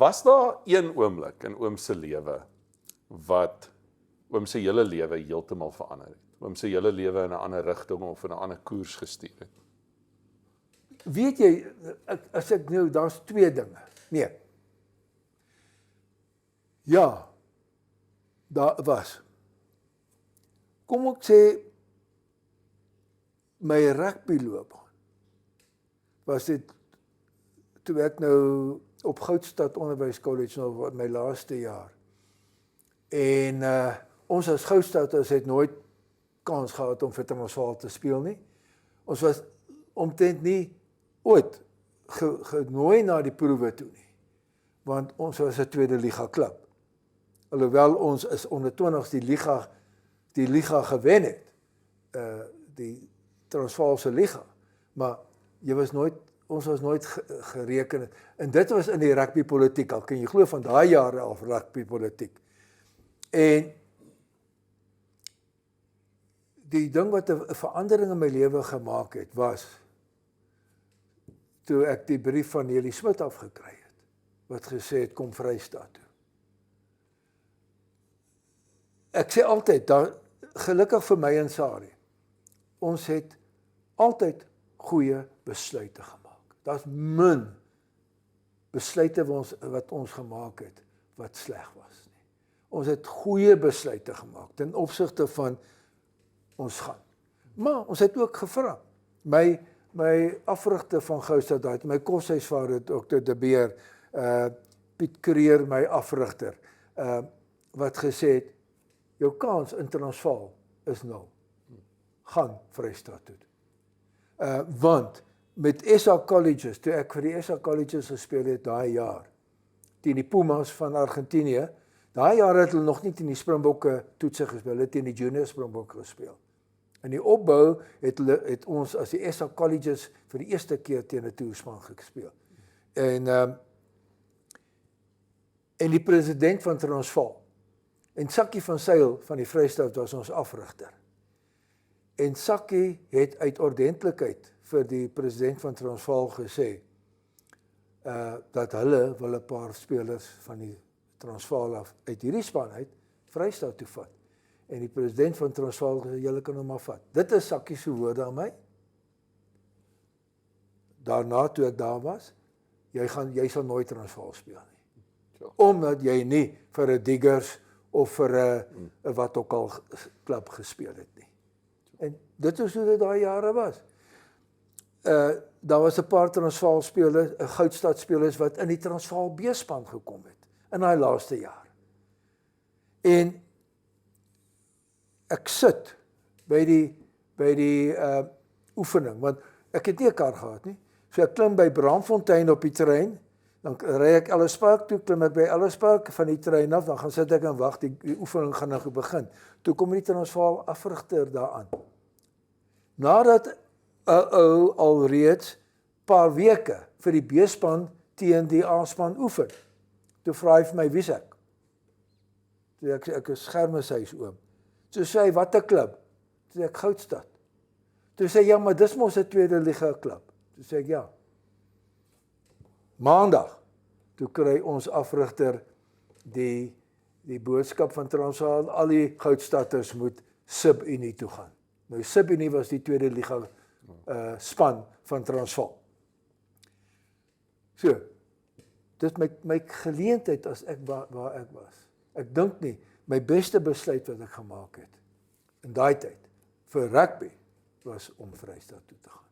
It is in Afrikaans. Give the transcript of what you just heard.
Was daar een oomblik in oom se lewe wat oom se hele lewe heeltemal verander het? Oom se hele lewe in 'n ander rigting of in 'n ander koers gestuur het? Weet jy, as ek nou, daar's twee dinge. Nee. Ja, daar was. Kom ek sê, my rugbyloopbaan was dit, toe ek nou op Goudstad Onderwyskollege, nou my laaste jaar. En ons as Goudstaders het nooit kans gehad om vir Transvaal te speel nie. Ons was omtrent nie ooit genooi na die proewe toe nie, want ons was 'n tweede liga klub. Alhoewel ons is onder 20s die liga gewen het, die Transvaalse liga, maar ons was nooit gereken. En dit was in die rugbypolitiek, al kan jy glo van daai jare af rugbypolitiek. En die ding wat 'n verandering in my lewe gemaak het, was toe ek die brief van Heli Smit afgekry het, wat gesê het, kom Vrystaat toe. Ek sê altyd, gelukkig vir my en Sari, ons het altyd goeie besluite gemaak. Daar's min besluite wat ons gemaak het, wat sleg was nie. Ons het goeie besluite gemaak, ten opsigte van ons gaan. Maar ons het ook gevra. My afrigter van Goudstad, my koshuisvader, Dr. De Beer, Piet Kreer, my afrigter, wat gesê het, jou kans in Transvaal is 0. Gaan Vrystaat toe. Want met SA Colleges, toe ek vir die SA Colleges gespeel het daai jaar, teen die Pumas van Argentinië, daai jaar het hulle nog nie teen die Springbokke toetse gespeel, hulle het teen die Junior Springbokke gespeel. In die opbou het ons as die SA Colleges vir die eerste keer teen 'n toerspan gespeel. En die president van Transvaal, en Sakkie van Sail van die Vrystaat was ons afrigter. En Sakkie het uit ordentlikheid vir die president van Transvaal gesê, dat hulle wil 'n paar spelers van die Transvaal af uit hierdie span uit Vrystaat toe vat. En die president van Transvaal gesê, julle kan hom maar vat. Dit is Sakkie se woorde aan my. Daarna toe ek daar was, jy sal nooit Transvaal speel nie. Omdat jy nie vir 'n Diggers of vir 'n wat ook al klub gespeel het nie. En dit is hoe dit daai jare was. Daar was 'n paar Transvaal spelers, Goudstad spelers wat in die Transvaal B-span gekom het in daai laaste jaar. En ek sit by die oefening, want ek het nie 'n kar gehad nie. So ek klim by Braamfontein op die trein, dan ry ek Ellispark toe, klim ek by Ellispark van die trein af, dan gaan sit ek en wag, die oefening gaan nou begin. Toe kom die Transvaal afrigter daaraan. Nadat 'n ou alreeds paar weke vir die B-span teen die A-span oefen, toe vra hy vir my, wie's ek? Toe ek is Schermeshuis oom. Toe sê hy, wat 'n klub? Toe sê ek, Goudstad. Toe sê hy, ja, maar dis mos 'n tweede liga klub. Toe sê ek, ja. Maandag, toe kry ons afrigter die boodskap van Transvaal, al die Goudstaders moet Sub-Unie toe gaan. Nou Sub-Unie was die tweede liga span van Transvaal. So, dit my geleentheid as ek waar ek was. Ek dink nie, my beste besluit wat ek gemaak het in daai tyd vir rugby was om Vrystaat toe te gaan.